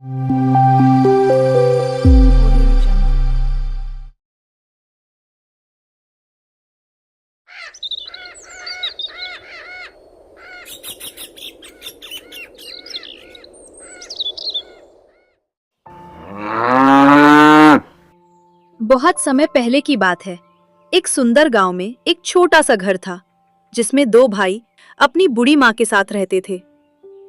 बहुत समय पहले की बात है। एक सुंदर गांव में एक छोटा सा घर था जिसमें दो भाई अपनी बूढ़ी माँ के साथ रहते थे।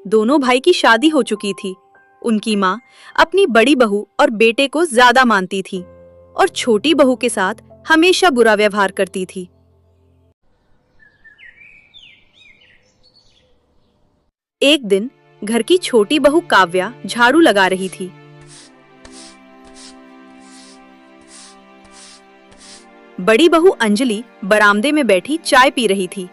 दोनों भाई की शादी हो चुकी थी। उनकी माँ अपनी बड़ी बहू और बेटे को ज्यादा मानती थी और छोटी बहू के साथ हमेशा बुरा व्यवहार करती थी। एक दिन घर की छोटी बहू काव्या झाड़ू लगा रही थी। बड़ी बहू अंजलि बरामदे में बैठी चाय पी रही थी।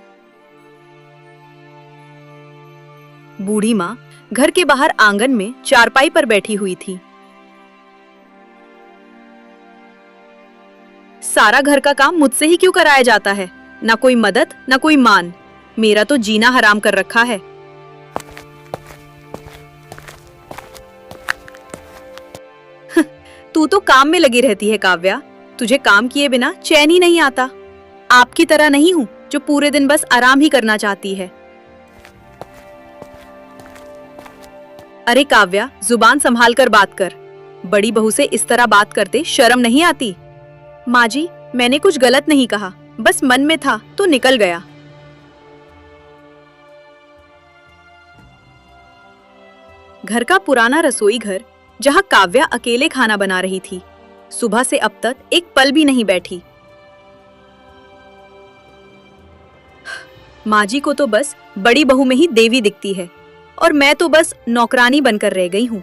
बूढ़ी माँ घर के बाहर आंगन में चारपाई पर बैठी हुई थी। सारा घर का काम मुझसे ही क्यों कराया जाता है? ना कोई मदद, ना कोई मान। मेरा तो जीना हराम कर रखा है। तू तो काम में लगी रहती है काव्या। तुझे काम किए बिना चैन ही नहीं आता। आपकी तरह नहीं हूँ जो पूरे दिन बस आराम ही करना चाहती है। अरे काव्या, जुबान संभाल कर बात कर। बड़ी बहू से इस तरह बात करते शर्म नहीं आती? माँ जी, मैंने कुछ गलत नहीं कहा, बस मन में था तो निकल गया। घर का पुराना रसोई घर जहाँ काव्या अकेले खाना बना रही थी, सुबह से अब तक एक पल भी नहीं बैठी। माँ जी को तो बस बड़ी बहू में ही देवी दिखती है और मैं तो बस नौकरानी बनकर रह गई हूँ।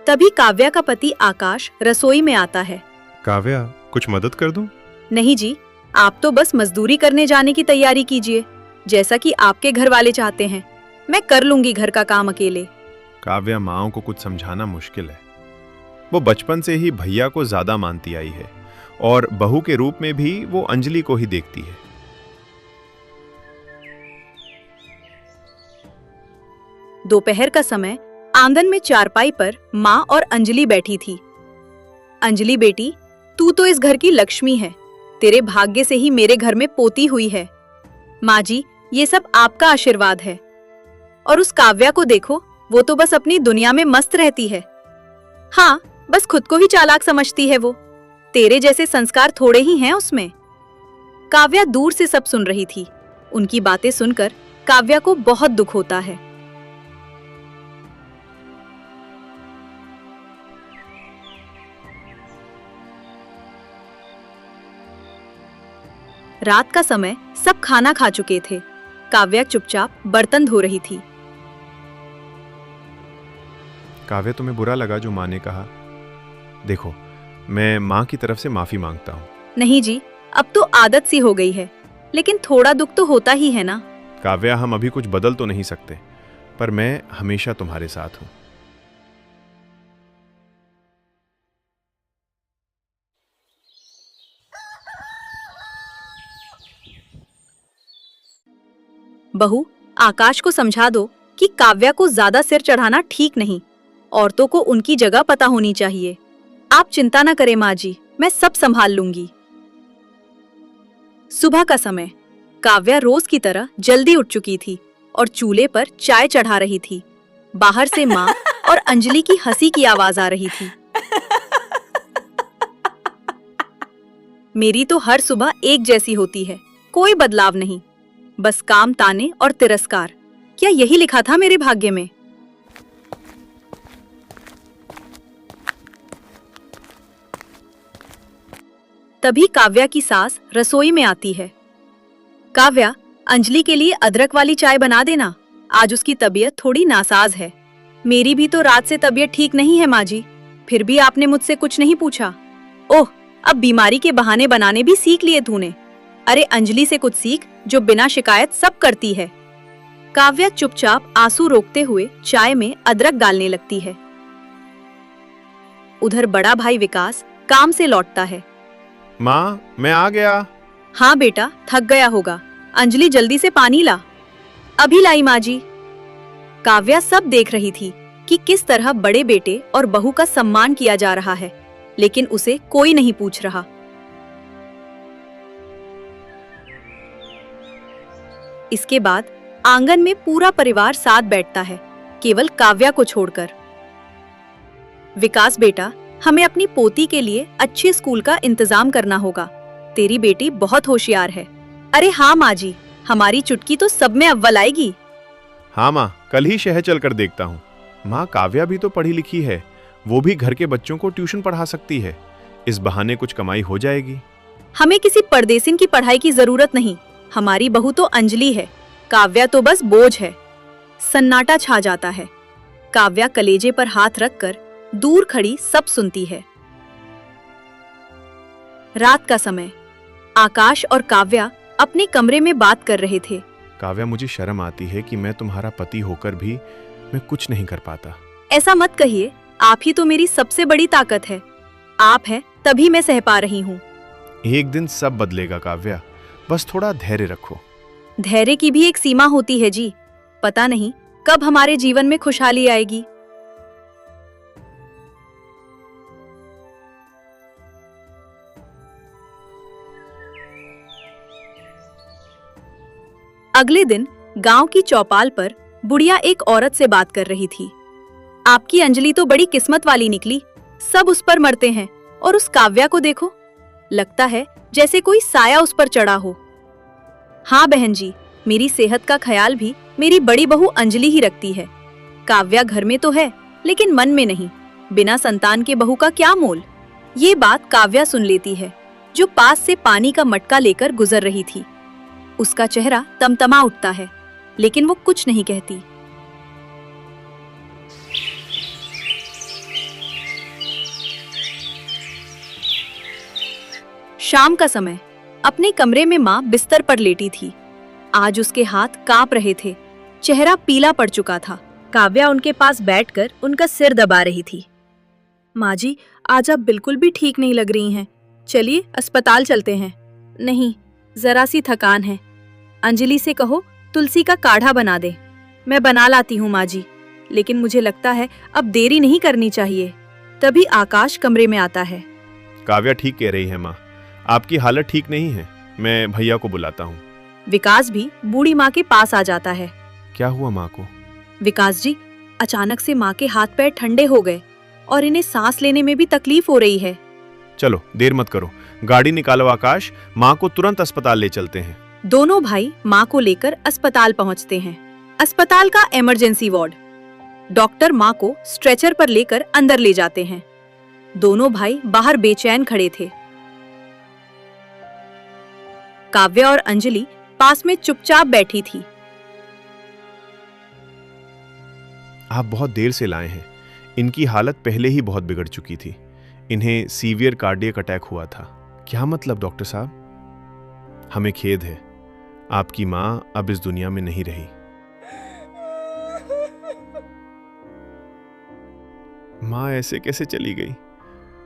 तभी काव्या का पति आकाश रसोई में आता है। काव्या, कुछ मदद कर दूं? नहीं जी, आप तो बस मजदूरी करने जाने की तैयारी कीजिए, जैसा कि आपके घर वाले चाहते हैं। मैं कर लूंगी घर का काम अकेले। काव्या, माँओं को कुछ समझाना मुश्किल है। वो बचपन से ही भैया को ज्यादा मानती आई है और बहू के रूप में भी वो अंजलि को ही देखती है। दोपहर का समय आंगन में चारपाई पर माँ और अंजलि बैठी थी। अंजलि बेटी, तू तो इस घर की लक्ष्मी है। तेरे भाग्य से ही मेरे घर में पोती हुई है। माँ जी, ये सब आपका आशीर्वाद है। और उस काव्या को देखो, वो तो बस अपनी दुनिया में मस्त रहती है। हाँ, बस खुद को ही चालाक समझती है वो। तेरे जैसे संस्कार थोड़े ही हैं उसमें। काव्या दूर से सब सुन रही थी। उनकी बातें सुनकर काव्या को बहुत दुख होता है। रात का समय सब खाना खा चुके थे। काव्या चुपचाप बर्तन धो रही थी। काव्या, तुम्हें बुरा लगा जो माँ ने कहा? देखो, मैं माँ की तरफ से माफी मांगता हूँ। नहीं जी, अब तो आदत सी हो गई है, लेकिन थोड़ा दुख तो होता ही है ना। काव्या, हम अभी कुछ बदल तो नहीं सकते, पर मैं हमेशा तुम्हारे साथ हूँ। बहू, आकाश को समझा दो कि काव्या को ज्यादा सिर चढ़ाना ठीक नहीं। औरतों को उनकी जगह पता होनी चाहिए। आप चिंता न करें माँ जी, मैं सब संभाल लूंगी। सुबह का समय काव्या रोज की तरह जल्दी उठ चुकी थी और चूल्हे पर चाय चढ़ा रही थी। बाहर से माँ और अंजलि की हंसी की आवाज आ रही थी। मेरी तो हर सुबह एक जैसी होती है, कोई बदलाव नहीं, बस काम, ताने और तिरस्कार। क्या यही लिखा था मेरे भाग्य में? तभी काव्या की सास रसोई में आती है। काव्या, अंजलि के लिए अदरक वाली चाय बना देना, आज उसकी तबीयत थोड़ी नासाज है। मेरी भी तो रात से तबीयत ठीक नहीं है माँ जी, फिर भी आपने मुझसे कुछ नहीं पूछा। ओह, अब बीमारी के बहाने बनाने भी सीख लिए तूने। अरे अंजलि से कुछ सीख, जो बिना शिकायत सब करती है। काव्या चुपचाप आंसू रोकते हुए चाय में अदरक डालने लगती है। उधर बड़ा भाई विकास काम से लौटता है। माँ, मैं आ गया। हाँ बेटा, थक गया होगा। अंजलि, जल्दी से पानी ला। अभी लाई माँ जी। काव्या सब देख रही थी। कि किस तरह बड़े बेटे और बहू का सम्मान किया जा रहा है, लेकिन उसे कोई नहीं पूछ रहा। इसके बाद आंगन में पूरा परिवार साथ बैठता है, केवल काव्या को छोड़कर। विकास बेटा, हमें अपनी पोती के लिए अच्छे स्कूल का इंतजाम करना होगा। तेरी बेटी बहुत होशियार है। अरे हाँ माँ जी, हमारी चुटकी तो सब में अव्वल आएगी। हाँ माँ, कल ही शहर चलकर देखता हूँ। माँ, काव्या भी तो पढ़ी लिखी है, वो भी घर के बच्चों को ट्यूशन पढ़ा सकती है। इस बहाने कुछ कमाई हो जाएगी। हमें किसी परदेसिन की पढ़ाई की जरूरत नहीं। हमारी बहू तो अंजलि है, काव्या तो बस बोझ है। सन्नाटा छा जाता है। काव्या कलेजे पर हाथ रखकर दूर खड़ी सब सुनती है। रात का समय, आकाश और काव्या अपने कमरे में बात कर रहे थे। काव्या, मुझे शर्म आती है कि मैं तुम्हारा पति होकर भी मैं कुछ नहीं कर पाता। ऐसा मत कहिए, आप ही तो मेरी सबसे बड़ी ताकत है। आप हैं तभी मैं सह पा रही हूँ। एक दिन सब बदलेगा काव्या, बस थोड़ा धैर्य रखो। धैर्य की भी एक सीमा होती है जी। पता नहीं कब हमारे जीवन में खुशहाली आएगी। अगले दिन गांव की चौपाल पर बुढ़िया एक औरत से बात कर रही थी। आपकी अंजलि तो बड़ी किस्मत वाली निकली, सब उस पर मरते हैं, और उस काव्या को देखो, लगता है जैसे कोई साया उस पर चढ़ा हो। हाँ बहन जी, मेरी सेहत का ख्याल भी मेरी बड़ी बहू अंजलि ही रखती है। काव्या घर में तो है, लेकिन मन में नहीं। बिना संतान के बहू का क्या मोल। ये बात काव्या सुन लेती है, जो पास से पानी का मटका लेकर गुजर रही थी। उसका चेहरा तमतमा उठता है, लेकिन वो कुछ नहीं कहती। शाम का समय, अपने कमरे में माँ बिस्तर पर लेटी थी। आज उसके हाथ कांप रहे थे, चेहरा पीला पड़ चुका था। काव्या उनके पास बैठकर उनका सिर दबा रही थी। माँ जी, आज आप बिल्कुल भी ठीक नहीं लग रही हैं। चलिए अस्पताल चलते हैं। नहीं, जरा सी थकान है। अंजलि से कहो तुलसी का काढ़ा बना दे। मैं बना लाती हूँ माँ जी, लेकिन मुझे लगता है अब देरी नहीं करनी चाहिए। तभी आकाश कमरे में आता है। काव्या ठीक कह रही है माँ, आपकी हालत ठीक नहीं है। मैं भैया को बुलाता हूँ। विकास भी बूढ़ी माँ के पास आ जाता है। क्या हुआ माँ को? विकास जी, अचानक से माँ के हाथ पैर ठंडे हो गए और इन्हें सांस लेने में भी तकलीफ हो रही है। चलो देर मत करो, गाड़ी निकालो आकाश, माँ को तुरंत अस्पताल ले चलते हैं। दोनों भाई माँ को लेकर अस्पताल पहुँचते हैं। अस्पताल का इमरजेंसी वार्ड। डॉक्टर माँ को स्ट्रेचर पर लेकर अंदर ले जाते हैं। दोनों भाई बाहर बेचैन खड़े थे। काव्या और अंजलि पास में चुपचाप बैठी थी। आप बहुत देर से लाए हैं। इनकी हालत पहले ही बहुत बिगड़ चुकी थी। इन्हें सीवियर कार्डियक अटैक हुआ था। क्या मतलब डॉक्टर साहब? हमें खेद है, आपकी माँ अब इस दुनिया में नहीं रही। माँ ऐसे कैसे चली गई?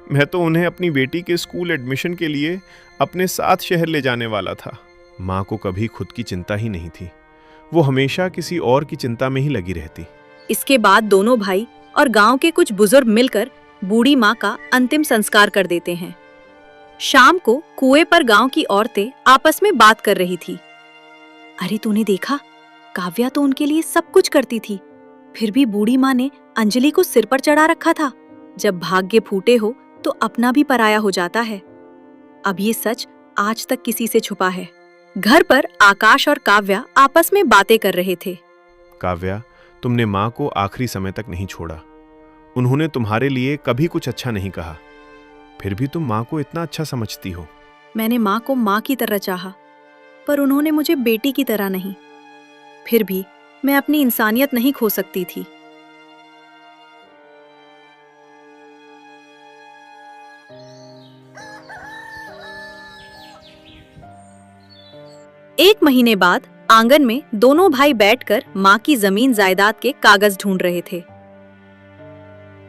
मैं तो उन्हें अपनी बेटी के स्कूल एडमिशन के लिए अपने साथ शहर ले जाने वाला था। माँ को कभी खुद की चिंता ही नहीं थी। वो हमेशा किसी और की चिंता में ही लगी रहती। इसके बाद दोनों भाई और गांव के कुछ बुजुर्ग मिलकर बूढ़ी माँ का अंतिम संस्कार कर देते हैं। शाम को कुएं पर गांव की औरतें आपस में बात कर रही थी। अरे तूने देखा, काव्या तो उनके लिए सब कुछ करती थी, फिर भी बूढ़ी माँ ने अंजलि को सिर पर चढ़ा रखा था। जब भाग्य फूटे हो तो अपना भी पराया हो जाता है। अब ये सच आज तक किसी से छुपा है। घर पर आकाश और काव्या आपस में बातें कर रहे थे। काव्या, तुमने माँ को आखिरी समय तक नहीं छोड़ा। उन्होंने तुम्हारे लिए कभी कुछ अच्छा नहीं कहा, फिर भी तुम माँ को इतना अच्छा समझती हो। मैंने माँ को माँ की तरह चाहा, पर उन्होंने मुझे बेटी की तरह नहीं। फिर भी मैं अपनी इंसानियत नहीं खो सकती थी। एक महीने बाद आंगन में दोनों भाई बैठकर माँ की जमीन जायदाद के कागज ढूंढ रहे थे।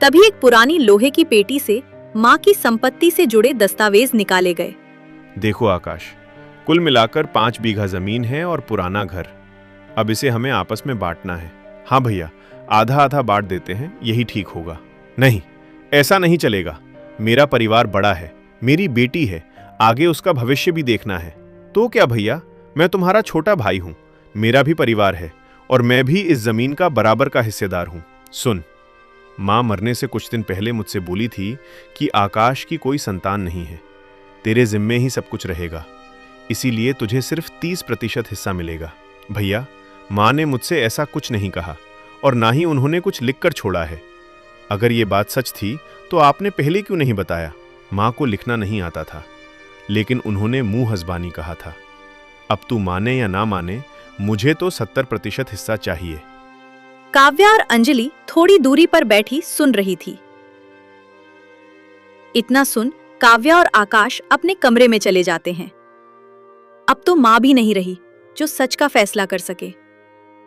तभी एक पुरानी लोहे की पेटी से माँ की संपत्ति से जुड़े दस्तावेज निकाले गए। देखो आकाश, कुल मिलाकर 5 बीघा जमीन है और पुराना घर। अब इसे हमें आपस में बांटना है। हाँ भैया, आधा आधा बांट देते हैं, यही ठीक होगा। नहीं, ऐसा नहीं चलेगा। मेरा परिवार बड़ा है, मेरी बेटी है, आगे उसका भविष्य भी देखना है। तो क्या भैया, मैं तुम्हारा छोटा भाई हूं, मेरा भी परिवार है और मैं भी इस जमीन का बराबर का हिस्सेदार हूं। सुन, मां मरने से कुछ दिन पहले मुझसे बोली थी कि आकाश की कोई संतान नहीं है, तेरे जिम्मे ही सब कुछ रहेगा, इसीलिए तुझे सिर्फ 30% हिस्सा मिलेगा। भैया, मां ने मुझसे ऐसा कुछ नहीं कहा और ना ही उन्होंने कुछ लिखकर छोड़ा है। अगर ये बात सच थी तो आपने पहले क्यों नहीं बताया? मां को लिखना नहीं आता था, लेकिन उन्होंने मुंह हज़बानी कहा था। अब तू माने या ना माने, मुझे तो 70% हिस्सा चाहिए। काव्या और अंजलि थोड़ी दूरी पर बैठी सुन रही थी। इतना सुन काव्या और आकाश अपने कमरे में चले जाते हैं। अब तो मां भी नहीं रही जो सच का फैसला कर सके,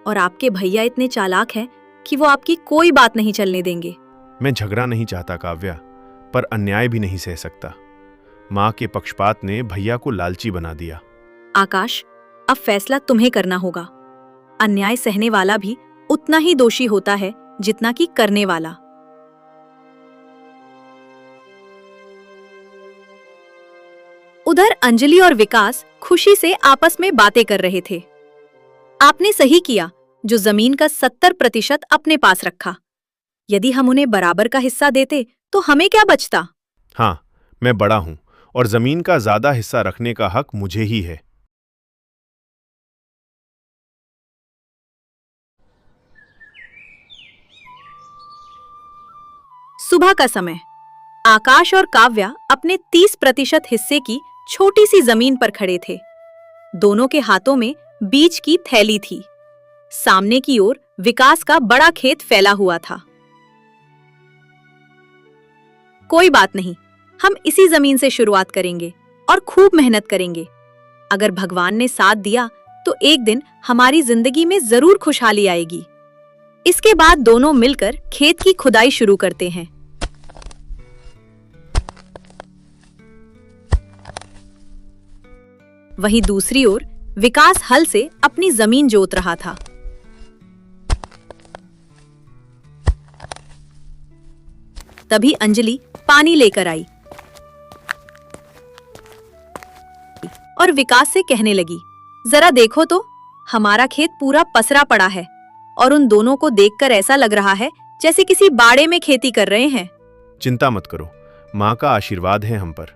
और आपके भैया इतने चालाक हैं कि वो आपकी कोई बात नहीं चलने देंगे। मैं झगड़ा नहीं चाहता काव्या, पर अन्याय भी नहीं सह सकता। मां के पक्षपात ने भैया को लालची बना दिया। आकाश, अब फैसला तुम्हें करना होगा। अन्याय सहने वाला भी उतना ही दोषी होता है जितना कि करने वाला। उधर अंजलि और विकास खुशी से आपस में बातें कर रहे थे। आपने सही किया जो जमीन का 70% अपने पास रखा। यदि हम उन्हें बराबर का हिस्सा देते तो हमें क्या बचता? हाँ, मैं बड़ा हूं और जमीन का ज्यादा हिस्सा रखने का हक मुझे ही है। सुबह का समय। आकाश और काव्या अपने 30% हिस्से की छोटी सी जमीन पर खड़े थे। दोनों के हाथों में बीज की थैली थी। सामने की ओर विकास का बड़ा खेत फैला हुआ था। कोई बात नहीं, हम इसी जमीन से शुरुआत करेंगे और खूब मेहनत करेंगे। अगर भगवान ने साथ दिया तो एक दिन हमारी जिंदगी में जरूर खुशहाली आएगी। इसके बाद दोनों मिलकर खेत की खुदाई शुरू करते हैं। वहीं दूसरी ओर विकास हल से अपनी जमीन जोत रहा था। तभी अंजलि पानी लेकर आई और विकास से कहने लगी, जरा देखो तो, हमारा खेत पूरा पसरा पड़ा है और उन दोनों को देखकर ऐसा लग रहा है जैसे किसी बाड़े में खेती कर रहे हैं। चिंता मत करो, मां का आशीर्वाद है हम पर।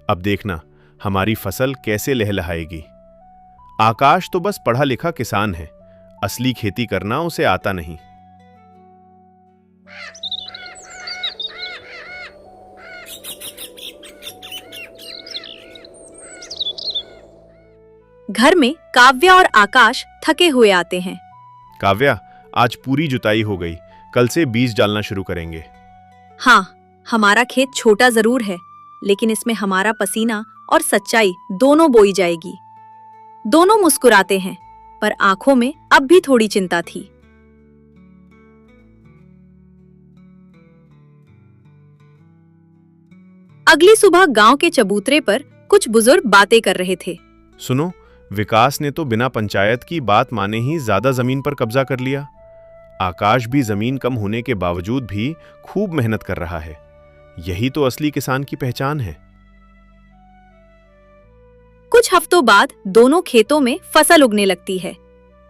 अब देखना हमारी फसल कैसे लहलहाएगी। आकाश तो बस पढ़ा लिखा किसान है, असली खेती करना उसे आता नहीं। घर में काव्या और आकाश थके हुए आते हैं। काव्या, आज पूरी जुताई हो गई, कल से बीज डालना शुरू करेंगे। हाँ, हमारा खेत छोटा जरूर है, लेकिन इसमें हमारा पसीना और सच्चाई दोनों बोई जाएगी। दोनों मुस्कुराते हैं, पर आंखों में अब भी थोड़ी चिंता थी। अगली सुबह गांव के चबूतरे पर कुछ बुजुर्ग बातें कर रहे थे। सुनो, विकास ने तो बिना पंचायत की बात माने ही ज्यादा जमीन पर कब्जा कर लिया। आकाश भी जमीन कम होने के बावजूद भी खूब मेहनत कर रहा है। यही तो असली किसान की पहचान है। कुछ हफ्तों बाद दोनों खेतों में फसल उगने लगती है।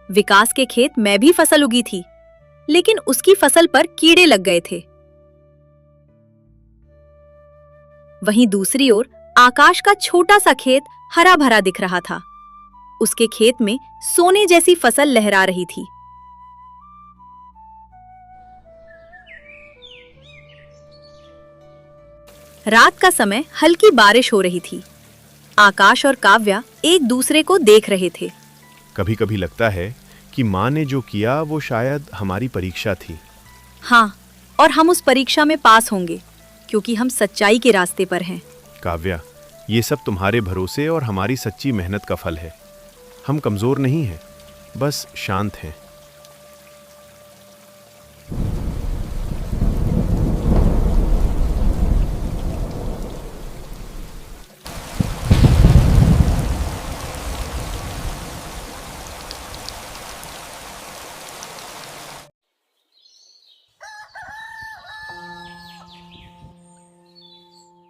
विकास के खेत में भी फसल उगी थी, लेकिन उसकी फसल पर कीड़े लग गए थे। वहीं दूसरी ओर आकाश का छोटा सा खेत हरा भरा दिख रहा था। उसके खेत में सोने जैसी फसल लहरा रही थी। रात का समय हल्की बारिश हो रही थी। आकाश और काव्या एक दूसरे को देख रहे थे। कभी कभी लगता है कि मां ने जो किया वो शायद हमारी परीक्षा थी। हाँ, और हम उस परीक्षा में पास होंगे, क्योंकि हम सच्चाई के रास्ते पर हैं। काव्या, ये सब तुम्हारे भरोसे और हमारी सच्ची मेहनत का फल है। हम कमजोर नहीं हैं, बस शांत हैं।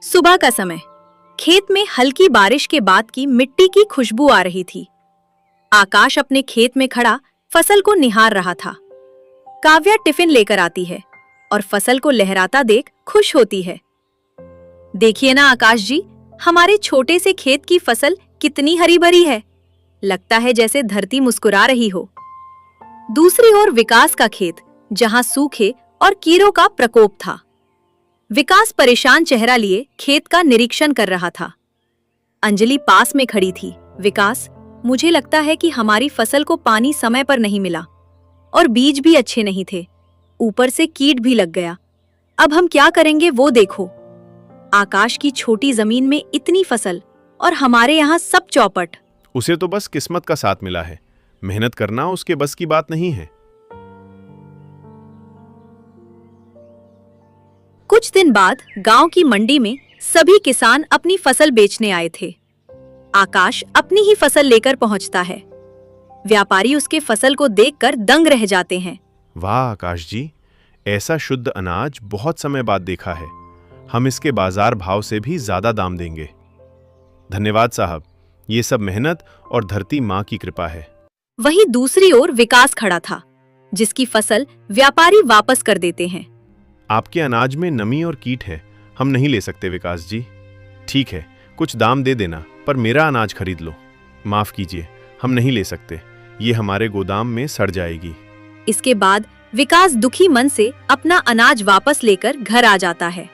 सुबह का समय। खेत में हल्की बारिश के बाद की मिट्टी की खुशबू आ रही थी। आकाश अपने खेत में खड़ा फसल को निहार रहा था। काव्या टिफिन लेकर आती है और फसल को लहराता देख खुश होती है। देखिए ना आकाश जी, हमारे छोटे से खेत की फसल कितनी हरी भरी है। लगता है जैसे धरती मुस्कुरा रही हो। दूसरी ओर विकास का खेत, जहां सूखे और कीड़ों का प्रकोप था। विकास परेशान चेहरा लिए खेत का निरीक्षण कर रहा था। अंजलि पास में खड़ी थी। विकास, मुझे लगता है कि हमारी फसल को पानी समय पर नहीं मिला और बीज भी अच्छे नहीं थे। ऊपर से कीट भी लग गया। अब हम क्या करेंगे वो देखो। आकाश की छोटी जमीन में इतनी फसल और हमारे यहाँ सब चौपट। उसे तो बस किस्मत का साथ मिला है। मेहनत करना उसके बस की बात नहीं है। कुछ दिन बाद गांव की मंडी में सभी किसान अपनी फसल बेचने आए थे। आकाश अपनी ही फसल लेकर पहुंचता है। व्यापारी उसके फसल को देखकर दंग रह जाते हैं। वाह आकाश जी, ऐसा शुद्ध अनाज बहुत समय बाद देखा है। हम इसके बाजार भाव से भी ज्यादा दाम देंगे। धन्यवाद साहब, ये सब मेहनत और धरती माँ की कृपा है। वहीं दूसरी ओर विकास खड़ा था, जिसकी फसल व्यापारी वापस कर देते हैं। आपके अनाज में नमी और कीट है, हम नहीं ले सकते विकास जी। ठीक है, कुछ दाम दे देना, पर मेरा अनाज खरीद लो। माफ कीजिए, हम नहीं ले सकते, ये हमारे गोदाम में सड़ जाएगी। इसके बाद विकास दुखी मन से अपना अनाज वापस लेकर घर आ जाता है।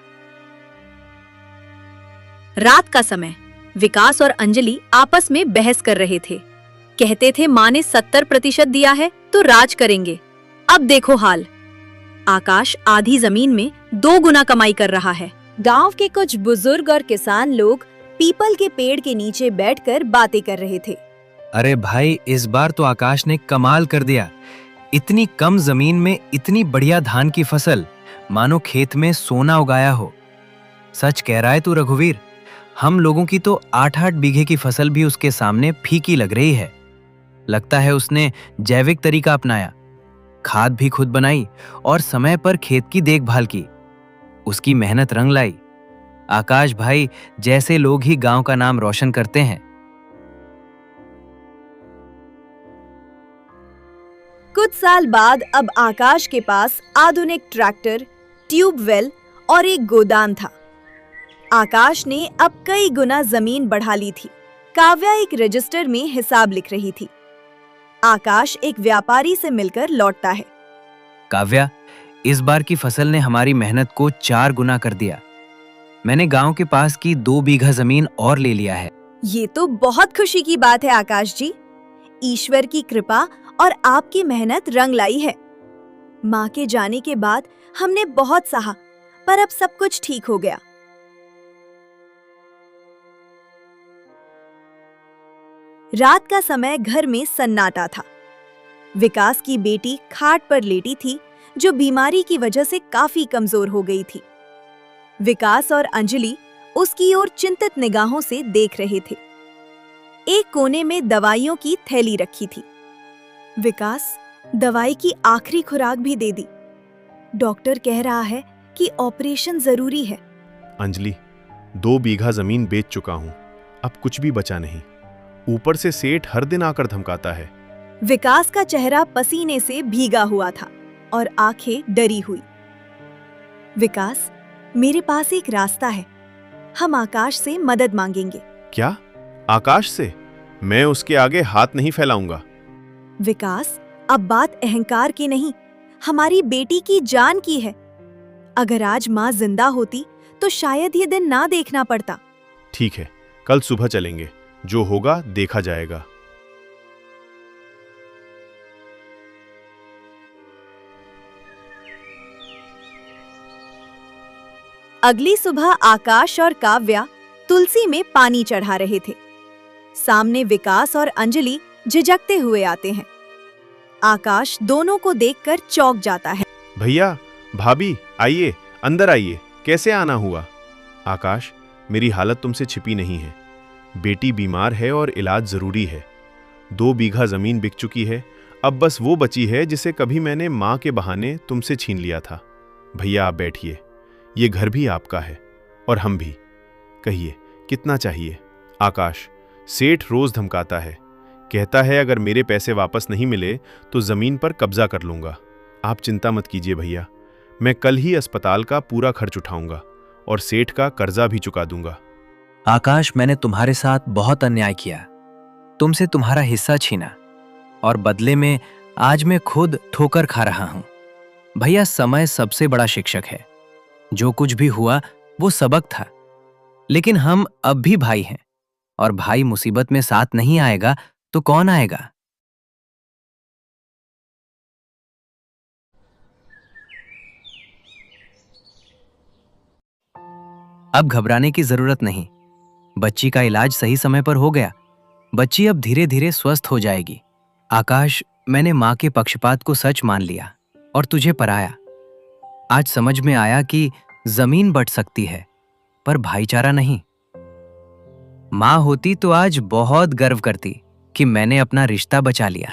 रात का समय। विकास और अंजलि आपस में बहस कर रहे थे। कहते थे माँ ने 70% दिया है तो राज करेंगे। अब देखो हाल। आकाश आधी जमीन में 2 गुना कमाई कर रहा है। गांव के कुछ बुजुर्ग और किसान लोग पीपल के पेड़ के नीचे बैठकर बातें कर रहे थे। अरे भाई, इस बार तो आकाश ने कमाल कर दिया। इतनी कम जमीन में इतनी बढ़िया धान की फसल, मानो खेत में सोना उगाया हो। सच कह रहा है तू रघुवीर। हम लोगों की तो 8-8 बीघे की फसल भी उसके सामने फीकी लग रही है। लगता है उसने जैविक तरीका अपनाया, खाद भी खुद बनाई और समय पर खेत की देखभाल की। उसकी मेहनत रंग लाई। आकाश भाई जैसे लोग ही गांव का नाम रोशन करते हैं। कुछ साल बाद अब आकाश के पास आधुनिक ट्रैक्टर, ट्यूबवेल और एक गोदाम था। आकाश ने अब कई गुना जमीन बढ़ा ली थी। काव्या एक रजिस्टर में हिसाब लिख रही थी। आकाश एक व्यापारी से मिलकर लौटता है। काव्या, इस बार की फसल ने हमारी मेहनत को 4 गुना कर दिया। मैंने गांव के पास की 2 बीघा जमीन और ले लिया है। ये तो बहुत खुशी की बात है आकाश जी। ईश्वर की कृपा और आपकी मेहनत रंग लाई है। माँ के जाने के बाद हमने बहुत सहा, पर अब सब कुछ ठीक हो गया। रात का समय घर में सन्नाटा था। विकास की बेटी खाट पर लेटी थी, जो बीमारी की वजह से काफी कमजोर हो गई थी। विकास और अंजलि उसकी ओर चिंतित निगाहों से देख रहे थे। एक कोने में दवाइयों की थैली रखी थी। विकास, दवाई की आखिरी खुराक भी दे दी। डॉक्टर कह रहा है कि ऑपरेशन जरूरी है। अंजलि, 2 बीघा जमीन बेच चुका हूं, अब कुछ भी बचा नहीं। ऊपर से सेठ हर दिन आकर धमकाता है। विकास का चेहरा पसीने से भीगा हुआ था और आंखें डरी हुई। विकास, मेरे पास एक रास्ता है। हम आकाश से मदद मांगेंगे। क्या? आकाश से? मैं उसके आगे हाथ नहीं फैलाऊंगा। विकास, अब बात अहंकार की नहीं, हमारी बेटी की जान की है। अगर आज माँ जिंदा होती तो शायद ये दिन ना देखना पड़ता। ठीक है, कल सुबह चलेंगे, जो होगा देखा जाएगा। अगली सुबह आकाश और काव्या तुलसी में पानी चढ़ा रहे थे। सामने विकास और अंजलि झिझकते हुए आते हैं। आकाश दोनों को देखकर चौंक जाता है। भैया, भाभी, आइए, अंदर आइए। कैसे आना हुआ? आकाश, मेरी हालत तुमसे छिपी नहीं है। बेटी बीमार है और इलाज जरूरी है। 2 बीघा जमीन बिक चुकी है, अब बस वो बची है जिसे कभी मैंने माँ के बहाने तुमसे छीन लिया था। भैया आप बैठिए, ये घर भी आपका है और हम भी। कहिए कितना चाहिए? आकाश, सेठ रोज धमकाता है, कहता है अगर मेरे पैसे वापस नहीं मिले तो जमीन पर कब्जा कर लूंगा। आप चिंता मत कीजिए भैया, मैं कल ही अस्पताल का पूरा खर्च उठाऊंगा और सेठ का कर्जा भी चुका दूंगा। आकाश, मैंने तुम्हारे साथ बहुत अन्याय किया, तुमसे तुम्हारा हिस्सा छीना और बदले में आज मैं खुद ठोकर खा रहा हूं। भैया, समय सबसे बड़ा शिक्षक है। जो कुछ भी हुआ वो सबक था, लेकिन हम अब भी भाई हैं और भाई मुसीबत में साथ नहीं आएगा तो कौन आएगा? अब घबराने की जरूरत नहीं। बच्ची का इलाज सही समय पर हो गया। बच्ची अब धीरे धीरे स्वस्थ हो जाएगी। आकाश, मैंने मां के पक्षपात को सच मान लिया और तुझे पराया। आज समझ में आया कि जमीन बट सकती है पर भाईचारा नहीं। मां होती तो आज बहुत गर्व करती कि मैंने अपना रिश्ता बचा लिया।